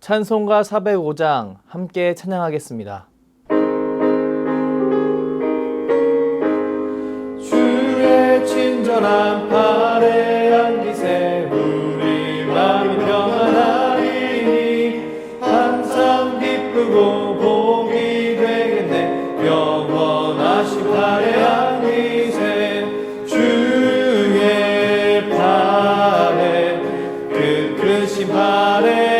찬송가 405장 함께 찬양하겠습니다. 주의 친절한 팔에 안기세 우리 마음이 평안하리니 항상 기쁘고 복이 되겠네. 영원하신 팔에 안기세 주의 팔에 큰 팔에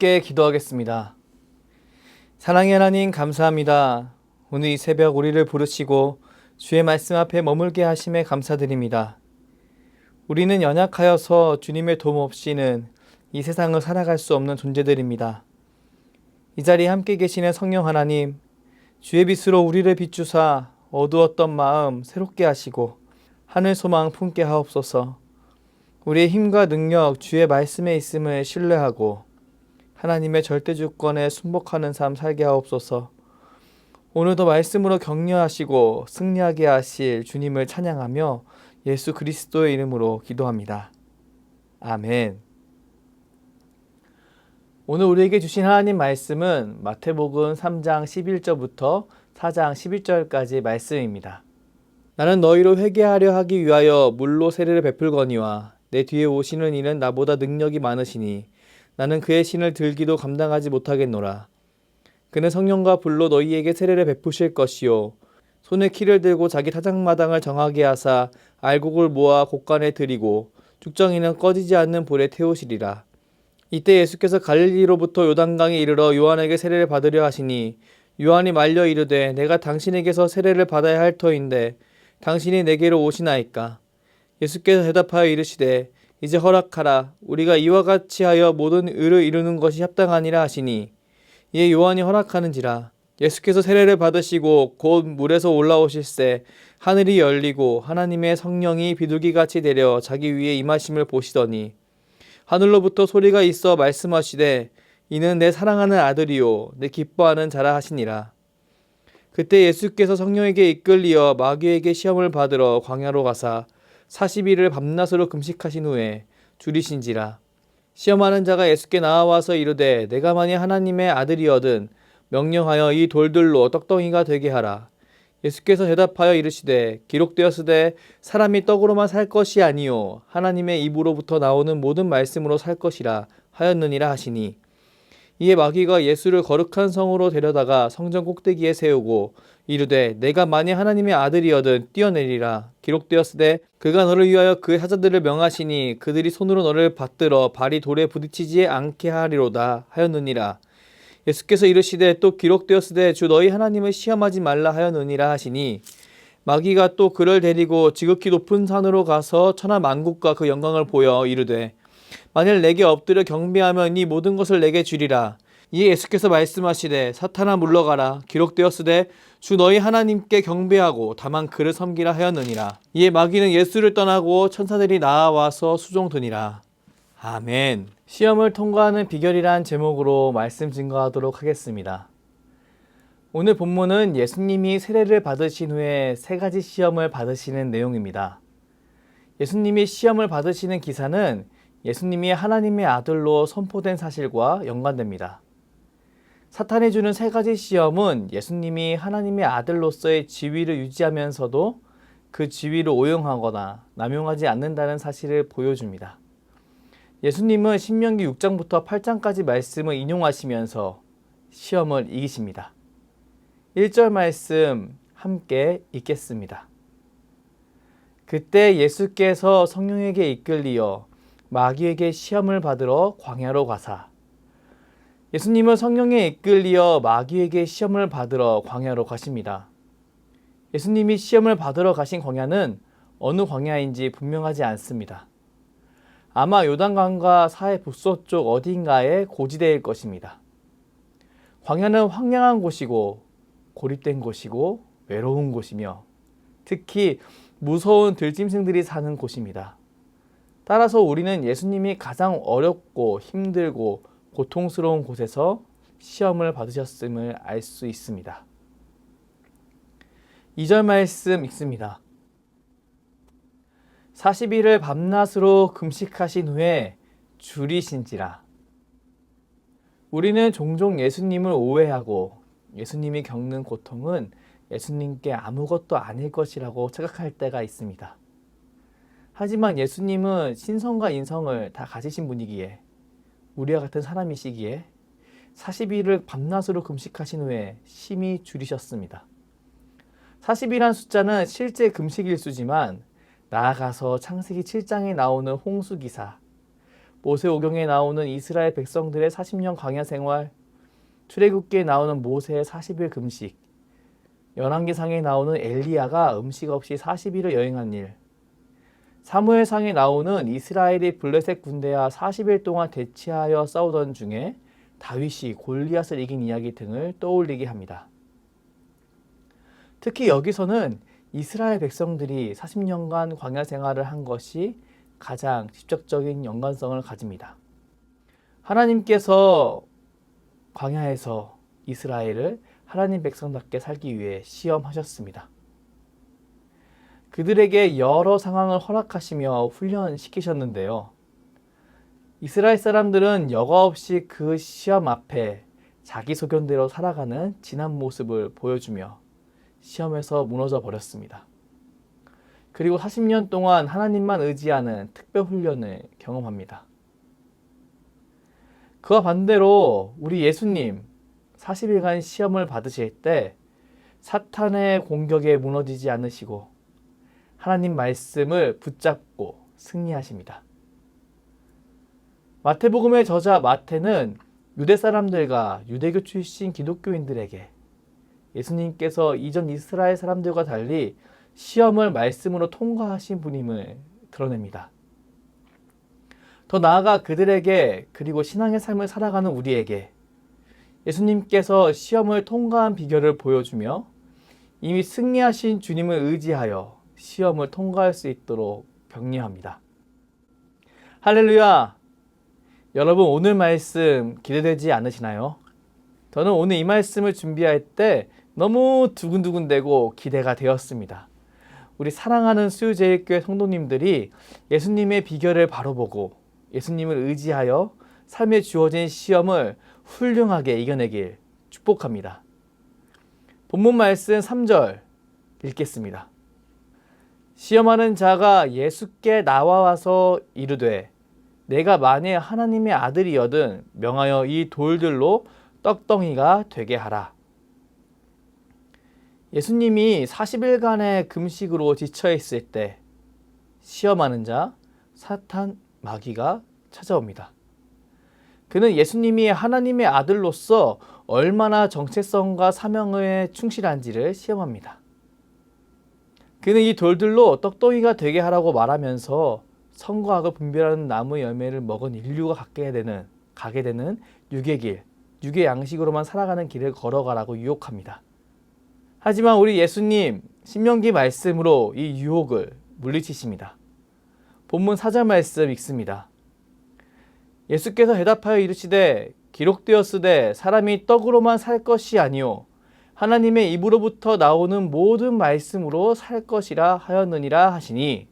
함께 기도하겠습니다. 사랑의 하나님 감사합니다. 오늘 이 새벽 우리를 부르시고 주의 말씀 앞에 머물게 하심에 감사드립니다. 우리는 연약하여서 주님의 도움 없이는 이 세상을 살아갈 수 없는 존재들입니다. 이 자리에 함께 계시는 성령 하나님, 주의 빛으로 우리를 비추사 어두웠던 마음 새롭게 하시고 하늘 소망 품게 하옵소서. 우리의 힘과 능력 주의 말씀에 있음을 신뢰하고 하나님의 절대 주권에 순복하는 삶 살게 하옵소서. 오늘도 말씀으로 격려하시고 승리하게 하실 주님을 찬양하며 예수 그리스도의 이름으로 기도합니다. 아멘. 오늘 우리에게 주신 하나님 말씀은 마태복음 3장 11절부터 4장 11절까지 말씀입니다. 나는 너희로 회개하려 하기 위하여 물로 세례를 베풀거니와 내 뒤에 오시는 이는 나보다 능력이 많으시니 나는 그의 신을 들기도 감당하지 못하겠노라. 그는 성령과 불로 너희에게 세례를 베푸실 것이요 손에 키를 들고 자기 타작마당을 정하게 하사 알곡을 모아 곳간에 들이고 죽정이는 꺼지지 않는 불에 태우시리라. 이때 예수께서 갈릴리로부터 요단강에 이르러 요한에게 세례를 받으려 하시니 요한이 말려 이르되 내가 당신에게서 세례를 받아야 할 터인데 당신이 내게로 오시나이까. 예수께서 대답하여 이르시되 이제 허락하라. 우리가 이와 같이 하여 모든 의를 이루는 것이 합당하니라 하시니 이에 요한이 허락하는지라. 예수께서 세례를 받으시고 곧 물에서 올라오실새 하늘이 열리고 하나님의 성령이 비둘기같이 내려 자기 위에 임하심을 보시더니 하늘로부터 소리가 있어 말씀하시되 이는 내 사랑하는 아들이요 내 기뻐하는 자라 하시니라. 그때 예수께서 성령에게 이끌리어 마귀에게 시험을 받으러 광야로 가사 40일을 밤낮으로 금식하신 후에 줄이신지라. 시험하는 자가 예수께 나와서 이르되 내가 만일 하나님의 아들이거든 명령하여 이 돌들로 떡덩이가 되게 하라. 예수께서 대답하여 이르시되 기록되었으되 사람이 떡으로만 살 것이 아니요 하나님의 입으로부터 나오는 모든 말씀으로 살 것이라 하였느니라 하시니 이에 마귀가 예수를 거룩한 성으로 데려다가 성전 꼭대기에 세우고 이르되 내가 만일 하나님의 아들이거든 뛰어내리라. 기록되었으되 그가 너를 위하여 그의 사자들을 명하시니 그들이 손으로 너를 받들어 발이 돌에 부딪히지 않게 하리로다 하였느니라. 예수께서 이르시되 또 기록되었으되 주 너희 하나님을 시험하지 말라 하였느니라 하시니 마귀가 또 그를 데리고 지극히 높은 산으로 가서 천하 만국과 그 영광을 보여 이르되 만일 내게 엎드려 경배하면 이 모든 것을 내게 주리라. 이에 예수께서 말씀하시되 사탄아 물러가라. 기록되었으되 주 너희 하나님께 경배하고 다만 그를 섬기라 하였느니라. 이에 마귀는 예수를 떠나고 천사들이 나아와서 수종드니라. 아멘. 시험을 통과하는 비결이란 제목으로 말씀 증거하도록 하겠습니다. 오늘 본문은 예수님이 세례를 받으신 후에 3가지 시험을 받으시는 내용입니다. 예수님이 시험을 받으시는 기사는 예수님이 하나님의 아들로 선포된 사실과 연관됩니다. 사탄이 주는 세 가지 시험은 예수님이 하나님의 아들로서의 지위를 유지하면서도 그 지위를 오용하거나 남용하지 않는다는 사실을 보여줍니다. 예수님은 신명기 6장부터 8장까지 말씀을 인용하시면서 시험을 이기십니다. 1절 말씀 함께 읽겠습니다. 그때 예수께서 성령에게 이끌리어 마귀에게 시험을 받으러 광야로 가사. 예수님은 성령에 이끌리어 마귀에게 시험을 받으러 광야로 가십니다. 예수님이 시험을 받으러 가신 광야는 어느 광야인지 분명하지 않습니다. 아마 요단강과 사해 북서쪽 어딘가의 고지대일 것입니다. 광야는 황량한 곳이고 고립된 곳이고 외로운 곳이며 특히 무서운 들짐승들이 사는 곳입니다. 따라서 우리는 예수님이 가장 어렵고 힘들고 고통스러운 곳에서 시험을 받으셨음을 알 수 있습니다. 2절 말씀 읽습니다. 40일을 밤낮으로 금식하신 후에 줄이신지라. 우리는 종종 예수님을 오해하고 예수님이 겪는 고통은 예수님께 아무것도 아닐 것이라고 착각할 때가 있습니다. 하지만 예수님은 신성과 인성을 다 가지신 분이기에 우리와 같은 사람이시기에 40일을 밤낮으로 금식하신 후에 심히 줄이셨습니다. 40이란 숫자는 실제 금식 일수지만 나아가서 창세기 7장에 나오는 홍수기사, 모세오경에 나오는 이스라엘 백성들의 40년 광야 생활, 출애굽기에 나오는 모세의 40일 금식, 열왕기상에 나오는 엘리야가 음식 없이 40일을 여행한 일, 사무엘상에 나오는 이스라엘이 블레셋 군대와 40일 동안 대치하여 싸우던 중에 다윗이 골리앗을 이긴 이야기 등을 떠올리게 합니다. 특히 여기서는 이스라엘 백성들이 40년간 광야 생활을 한 것이 가장 직접적인 연관성을 가집니다. 하나님께서 광야에서 이스라엘을 하나님 백성답게 살기 위해 시험하셨습니다. 그들에게 여러 상황을 허락하시며 훈련시키셨는데요. 이스라엘 사람들은 여과 없이 그 시험 앞에 자기 소견대로 살아가는 진한 모습을 보여주며 시험에서 무너져 버렸습니다. 그리고 40년 동안 하나님만 의지하는 특별 훈련을 경험합니다. 그와 반대로 우리 예수님 40일간 시험을 받으실 때 사탄의 공격에 무너지지 않으시고 하나님 말씀을 붙잡고 승리하십니다. 마태복음의 저자 마태는 유대 사람들과 유대교 출신 기독교인들에게 예수님께서 이전 이스라엘 사람들과 달리 시험을 말씀으로 통과하신 분임을 드러냅니다. 더 나아가 그들에게 그리고 신앙의 삶을 살아가는 우리에게 예수님께서 시험을 통과한 비결을 보여주며 이미 승리하신 주님을 의지하여 시험을 통과할 수 있도록 격려합니다. 할렐루야! 여러분 오늘 말씀 기대되지 않으시나요? 저는 오늘 이 말씀을 준비할 때 너무 두근두근되고 기대가 되었습니다. 우리 사랑하는 수유제일교회 성도님들이 예수님의 비결을 바로 보고 예수님을 의지하여 삶에 주어진 시험을 훌륭하게 이겨내길 축복합니다. 본문 말씀 3절 읽겠습니다. 시험하는 자가 예수께 나와와서 이르되 내가 만일 하나님의 아들이여든 명하여 이 돌들로 떡덩이가 되게 하라. 예수님이 40일간의 금식으로 지쳐있을 때 시험하는 자 사탄 마귀가 찾아옵니다. 그는 예수님이 하나님의 아들로서 얼마나 정체성과 사명에 충실한지를 시험합니다. 그는 이 돌들로 떡덩이가 되게 하라고 말하면서 선과 악을 분별하는 나무 열매를 먹은 인류가 가게 되는 육의 길, 육의 양식으로만 살아가는 길을 걸어가라고 유혹합니다. 하지만 우리 예수님 신명기 말씀으로 이 유혹을 물리치십니다. 본문 4절 말씀 읽습니다. 예수께서 대답하여 이르시되 기록되었으되 사람이 떡으로만 살 것이 아니요 하나님의 입으로부터 나오는 모든 말씀으로 살 것이라 하였느니라 하시니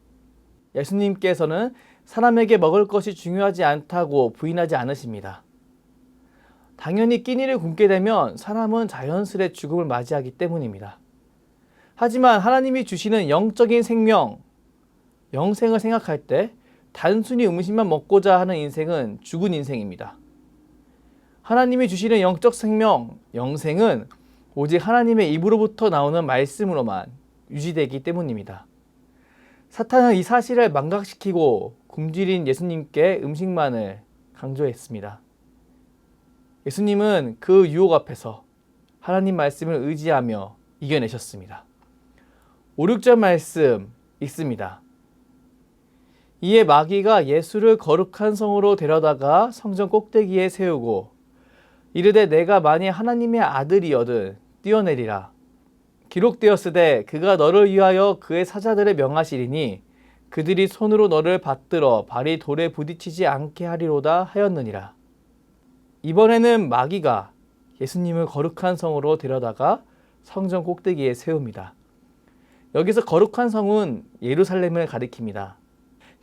예수님께서는 사람에게 먹을 것이 중요하지 않다고 부인하지 않으십니다. 당연히 끼니를 굶게 되면 사람은 자연스레 죽음을 맞이하기 때문입니다. 하지만 하나님이 주시는 영적인 생명, 영생을 생각할 때 단순히 음식만 먹고자 하는 인생은 죽은 인생입니다. 하나님이 주시는 영적 생명, 영생은 오직 하나님의 입으로부터 나오는 말씀으로만 유지되기 때문입니다. 사탄은 이 사실을 망각시키고 굶주린 예수님께 음식만을 강조했습니다. 예수님은 그 유혹 앞에서 하나님 말씀을 의지하며 이겨내셨습니다. 5, 6절 말씀 읽습니다. 이에 마귀가 예수를 거룩한 성으로 데려다가 성전 꼭대기에 세우고 이르되 내가 만일 하나님의 아들이거든 뛰어내리라. 기록되었으되 그가 너를 위하여 그의 사자들을 명하시리니 그들이 손으로 너를 받들어 발이 돌에 부딪히지 않게 하리로다 하였느니라. 이번에는 마귀가 예수님을 거룩한 성으로 데려다가 성전 꼭대기에 세웁니다. 여기서 거룩한 성은 예루살렘을 가리킵니다.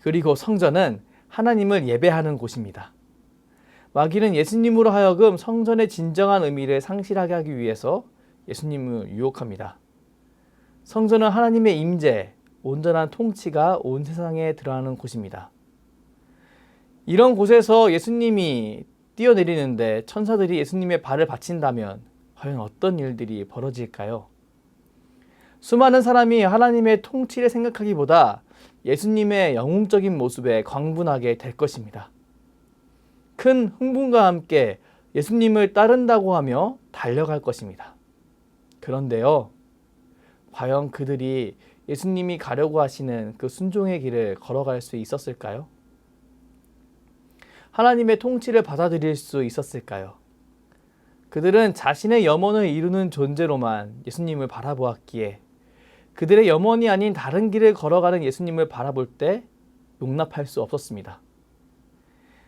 그리고 성전은 하나님을 예배하는 곳입니다. 마귀는 예수님으로 하여금 성전의 진정한 의미를 상실하게 하기 위해서 예수님을 유혹합니다. 성전은 하나님의 임재, 온전한 통치가 온 세상에 드러나는 곳입니다. 이런 곳에서 예수님이 뛰어내리는데 천사들이 예수님의 발을 받친다면 과연 어떤 일들이 벌어질까요? 수많은 사람이 하나님의 통치를 생각하기보다 예수님의 영웅적인 모습에 광분하게 될 것입니다. 큰 흥분과 함께 예수님을 따른다고 하며 달려갈 것입니다. 그런데요, 과연 그들이 예수님이 가려고 하시는 그 순종의 길을 걸어갈 수 있었을까요? 하나님의 통치를 받아들일 수 있었을까요? 그들은 자신의 염원을 이루는 존재로만 예수님을 바라보았기에 그들의 염원이 아닌 다른 길을 걸어가는 예수님을 바라볼 때 용납할 수 없었습니다.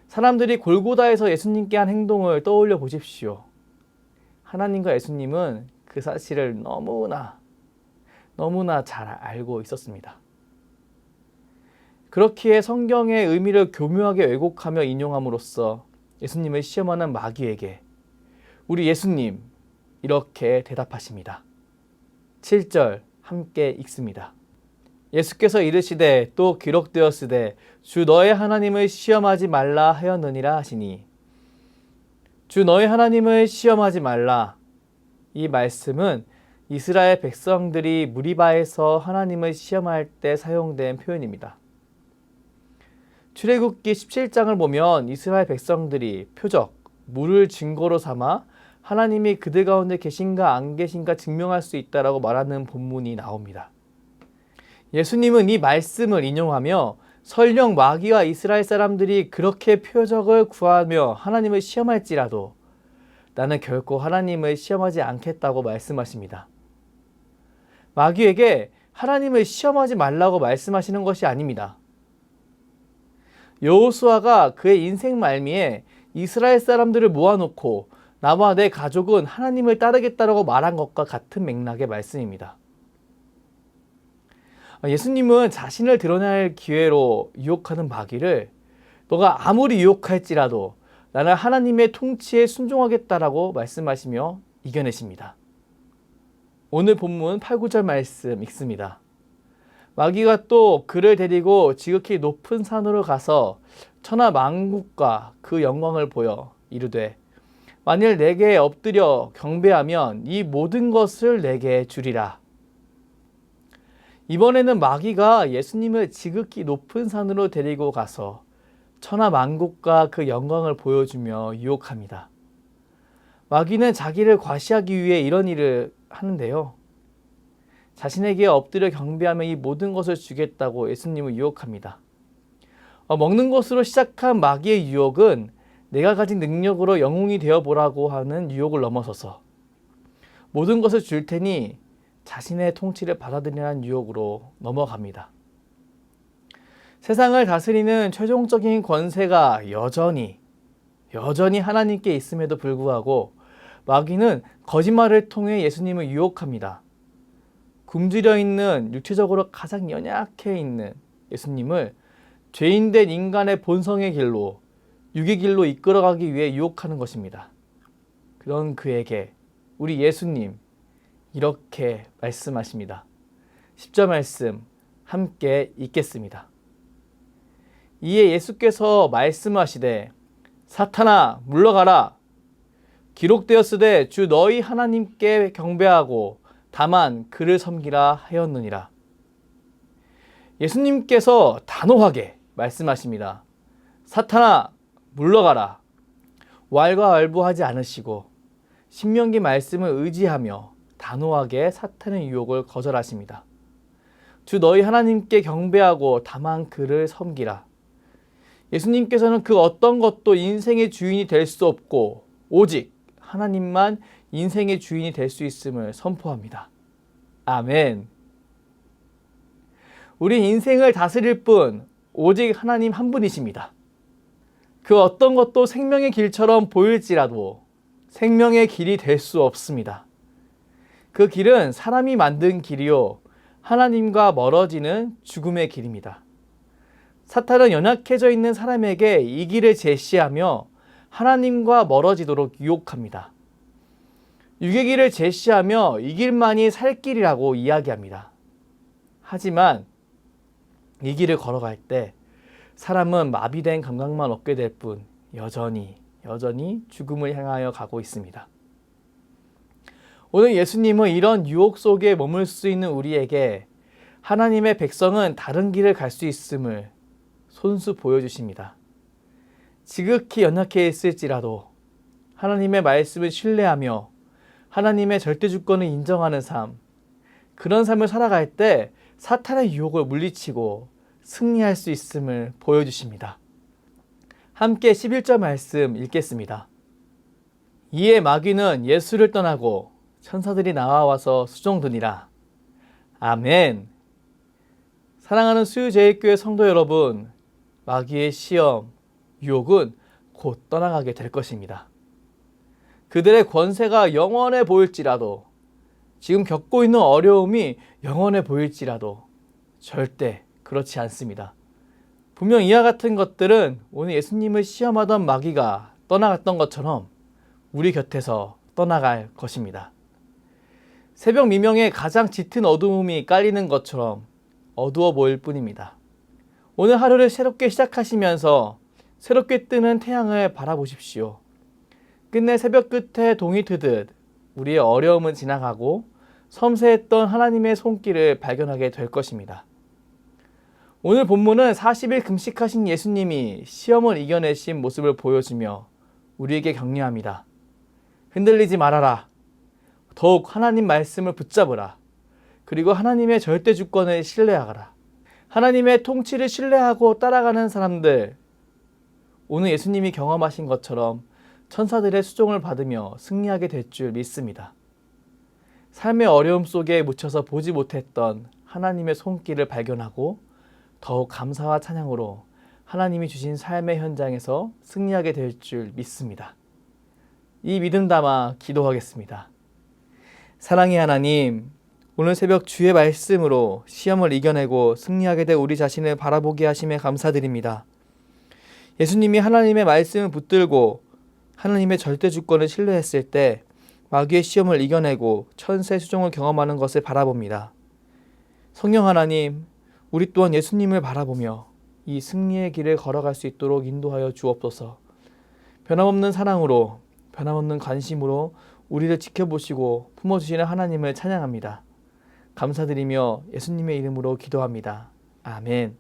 사람들이 골고다에서 예수님께 한 행동을 떠올려 보십시오. 하나님과 예수님은 그 사실을 너무나 잘 알고 있었습니다. 그렇기에 성경의 의미를 교묘하게 왜곡하며 인용함으로써 예수님을 시험하는 마귀에게 우리 예수님 이렇게 대답하십니다. 7절 함께 읽습니다. 예수께서 이르시되 또 기록되었으되 주 너의 하나님을 시험하지 말라 하였느니라 하시니 주 너의 하나님을 시험하지 말라. 이 말씀은 이스라엘 백성들이 무리바에서 하나님을 시험할 때 사용된 표현입니다. 출애굽기 17장을 보면 이스라엘 백성들이 표적, 물을 증거로 삼아 하나님이 그들 가운데 계신가 안 계신가 증명할 수 있다라고 말하는 본문이 나옵니다. 예수님은 이 말씀을 인용하며 설령 마귀와 이스라엘 사람들이 그렇게 표적을 구하며 하나님을 시험할지라도 나는 결코 하나님을 시험하지 않겠다고 말씀하십니다. 마귀에게 하나님을 시험하지 말라고 말씀하시는 것이 아닙니다. 여호수아가 그의 인생 말미에 이스라엘 사람들을 모아놓고 나와 내 가족은 하나님을 따르겠다라고 말한 것과 같은 맥락의 말씀입니다. 예수님은 자신을 드러낼 기회로 유혹하는 마귀를 너가 아무리 유혹할지라도 나는 하나님의 통치에 순종하겠다라고 말씀하시며 이겨내십니다. 오늘 본문 8, 9절 말씀 읽습니다. 마귀가 또 그를 데리고 지극히 높은 산으로 가서 천하 만국과 그 영광을 보여 이르되 만일 내게 엎드려 경배하면 이 모든 것을 내게 주리라. 이번에는 마귀가 예수님을 지극히 높은 산으로 데리고 가서 천하 만국과 그 영광을 보여주며 유혹합니다. 마귀는 자기를 과시하기 위해 이런 일을 하는데요. 자신에게 엎드려 경배하면 이 모든 것을 주겠다고 예수님을 유혹합니다. 먹는 것으로 시작한 마귀의 유혹은 내가 가진 능력으로 영웅이 되어보라고 하는 유혹을 넘어서서 모든 것을 줄 테니 자신의 통치를 받아들이라는 유혹으로 넘어갑니다. 세상을 다스리는 최종적인 권세가 여전히 하나님께 있음에도 불구하고 마귀는 거짓말을 통해 예수님을 유혹합니다. 굶주려 있는 육체적으로 가장 연약해 있는 예수님을 죄인된 인간의 본성의 길로, 육의 길로 이끌어가기 위해 유혹하는 것입니다. 그런 그에게 우리 예수님 이렇게 말씀하십니다. 10절 말씀 함께 읽겠습니다. 이에 예수께서 말씀하시되 사탄아 물러가라. 기록되었으되 주 너희 하나님께 경배하고 다만 그를 섬기라 하였느니라. 예수님께서 단호하게 말씀하십니다. 사탄아 물러가라. 왈가왈부하지 않으시고 신명기 말씀을 의지하며 단호하게 사탄의 유혹을 거절하십니다. 주 너희 하나님께 경배하고 다만 그를 섬기라. 예수님께서는 그 어떤 것도 인생의 주인이 될 수 없고 오직 하나님만 인생의 주인이 될 수 있음을 선포합니다. 아멘. 우리 인생을 다스릴 분 오직 하나님 한 분이십니다. 그 어떤 것도 생명의 길처럼 보일지라도 생명의 길이 될 수 없습니다. 그 길은 사람이 만든 길이요 하나님과 멀어지는 죽음의 길입니다. 사탄은 연약해져 있는 사람에게 이 길을 제시하며 하나님과 멀어지도록 유혹합니다. 육의 길을 제시하며 이 길만이 살 길이라고 이야기합니다. 하지만 이 길을 걸어갈 때 사람은 마비된 감각만 얻게 될 뿐 여전히 죽음을 향하여 가고 있습니다. 오늘 예수님은 이런 유혹 속에 머물 수 있는 우리에게 하나님의 백성은 다른 길을 갈 수 있음을 손수 보여주십니다. 지극히 연약해 있을지라도 하나님의 말씀을 신뢰하며 하나님의 절대 주권을 인정하는 삶, 그런 삶을 살아갈 때 사탄의 유혹을 물리치고 승리할 수 있음을 보여주십니다. 함께 11절 말씀 읽겠습니다. 이에 마귀는 예수를 떠나고 천사들이 나와서 수종드니라. 아멘. 사랑하는 수유제일교회 성도 여러분, 마귀의 시험, 유혹은 곧 떠나가게 될 것입니다. 그들의 권세가 영원해 보일지라도, 지금 겪고 있는 어려움이 영원해 보일지라도 절대 그렇지 않습니다. 분명 이와 같은 것들은 오늘 예수님을 시험하던 마귀가 떠나갔던 것처럼 우리 곁에서 떠나갈 것입니다. 새벽 미명에 가장 짙은 어두움이 깔리는 것처럼 어두워 보일 뿐입니다. 오늘 하루를 새롭게 시작하시면서 새롭게 뜨는 태양을 바라보십시오. 끝내 새벽 끝에 동이 트듯 우리의 어려움은 지나가고 섬세했던 하나님의 손길을 발견하게 될 것입니다. 오늘 본문은 40일 금식하신 예수님이 시험을 이겨내신 모습을 보여주며 우리에게 격려합니다. 흔들리지 말아라. 더욱 하나님 말씀을 붙잡으라. 그리고 하나님의 절대 주권을 신뢰하라. 하나님의 통치를 신뢰하고 따라가는 사람들, 오늘 예수님이 경험하신 것처럼 천사들의 수종을 받으며 승리하게 될 줄 믿습니다. 삶의 어려움 속에 묻혀서 보지 못했던 하나님의 손길을 발견하고 더욱 감사와 찬양으로 하나님이 주신 삶의 현장에서 승리하게 될 줄 믿습니다. 이 믿음 담아 기도하겠습니다. 사랑의 하나님, 오늘 새벽 주의 말씀으로 시험을 이겨내고 승리하게 될 우리 자신을 바라보게 하심에 감사드립니다. 예수님이 하나님의 말씀을 붙들고 하나님의 절대 주권을 신뢰했을 때 마귀의 시험을 이겨내고 천세 수종을 경험하는 것을 바라봅니다. 성령 하나님, 우리 또한 예수님을 바라보며 이 승리의 길을 걸어갈 수 있도록 인도하여 주옵소서. 변함없는 사랑으로, 변함없는 관심으로 우리를 지켜보시고 품어주시는 하나님을 찬양합니다. 감사드리며 예수님의 이름으로 기도합니다. 아멘.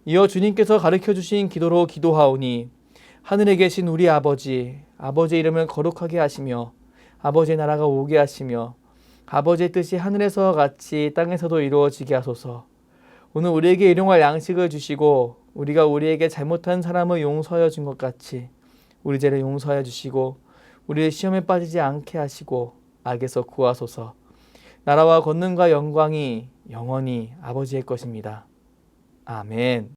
이어 주님께서 가르쳐주신 기도로 기도하오니 하늘에 계신 우리 아버지, 아버지의 이름을 거룩하게 하시며 아버지의 나라가 오게 하시며 아버지의 뜻이 하늘에서와 같이 땅에서도 이루어지게 하소서. 오늘 우리에게 일용할 양식을 주시고 우리가 우리에게 잘못한 사람을 용서하여 준 것 같이 우리 죄를 용서하여 주시고 우리의 시험에 빠지지 않게 하시고 악에서 구하소서. 나라와 권능과 영광이 영원히 아버지의 것입니다. 아멘.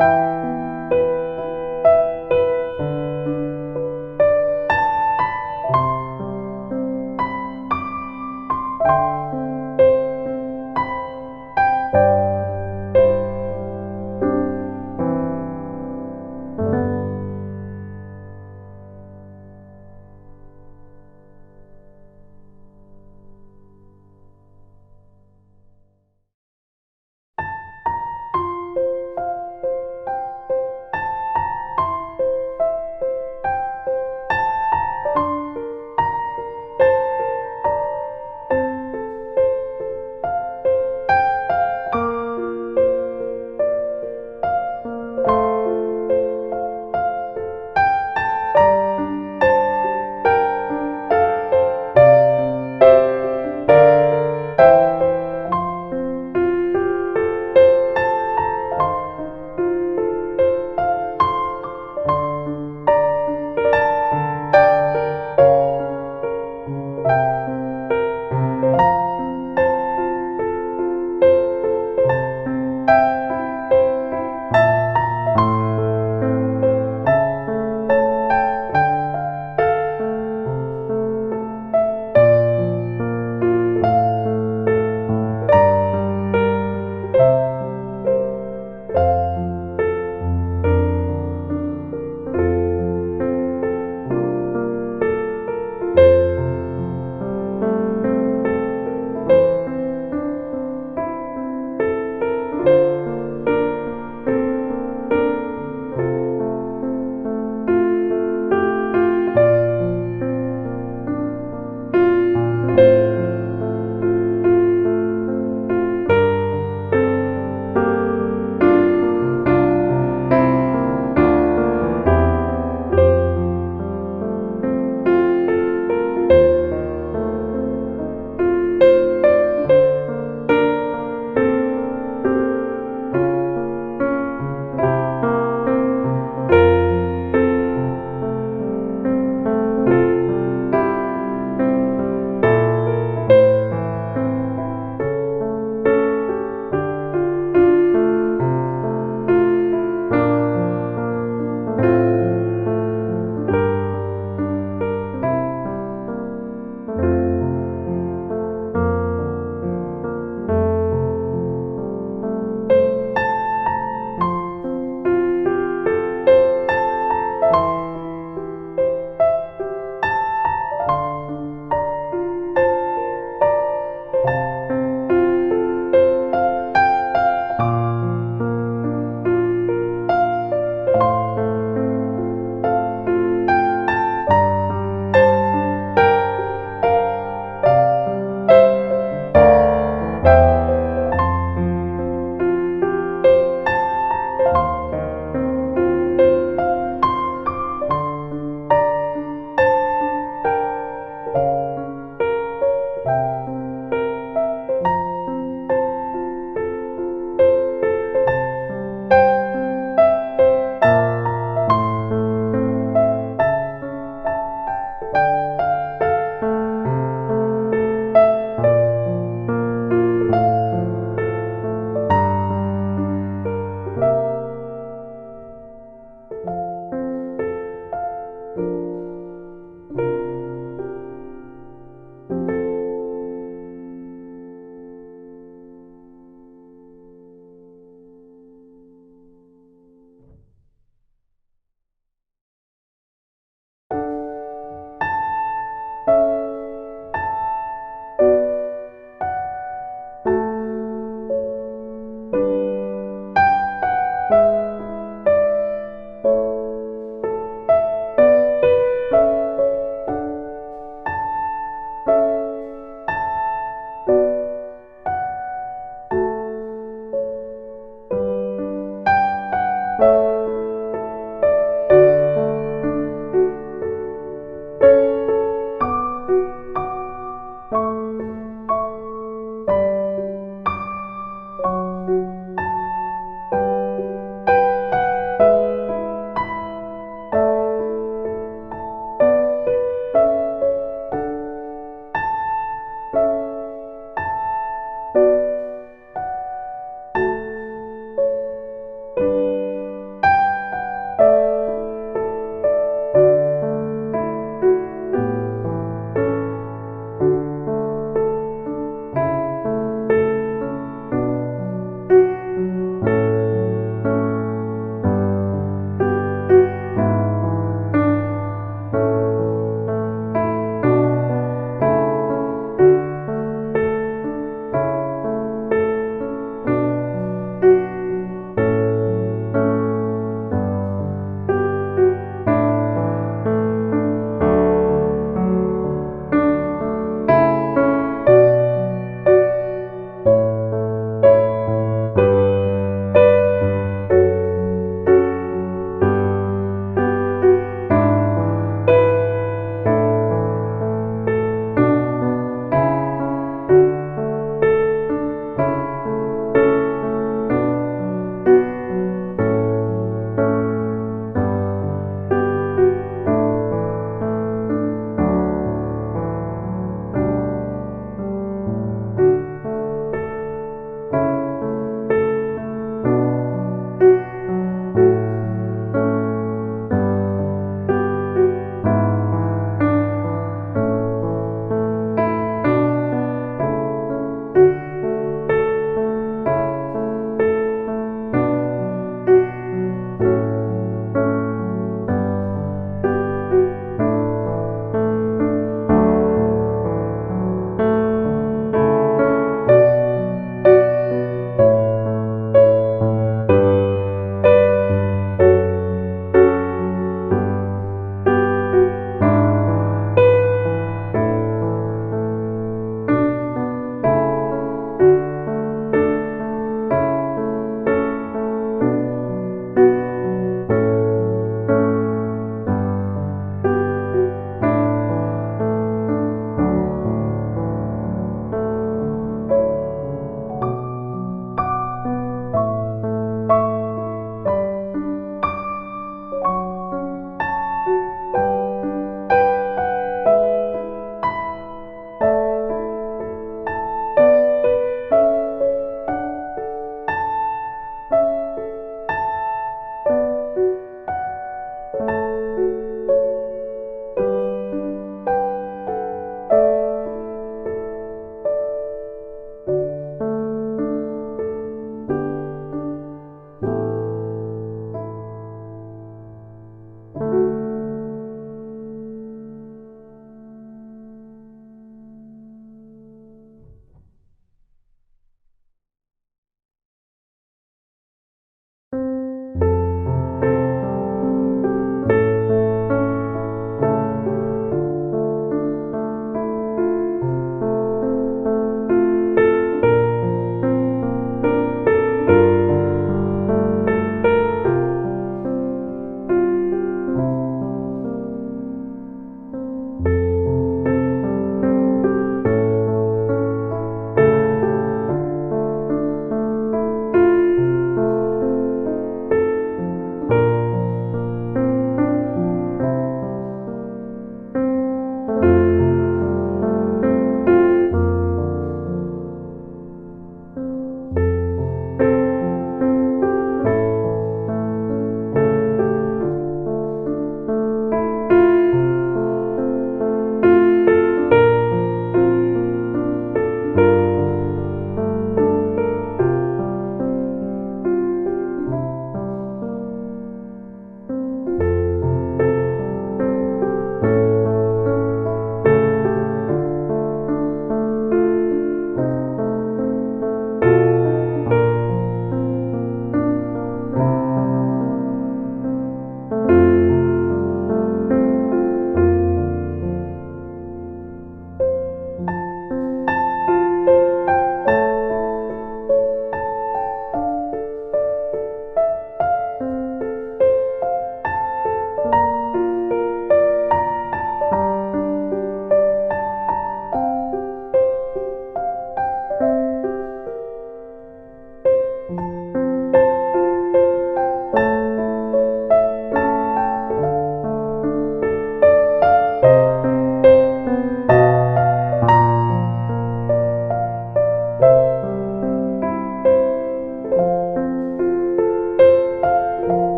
아멘.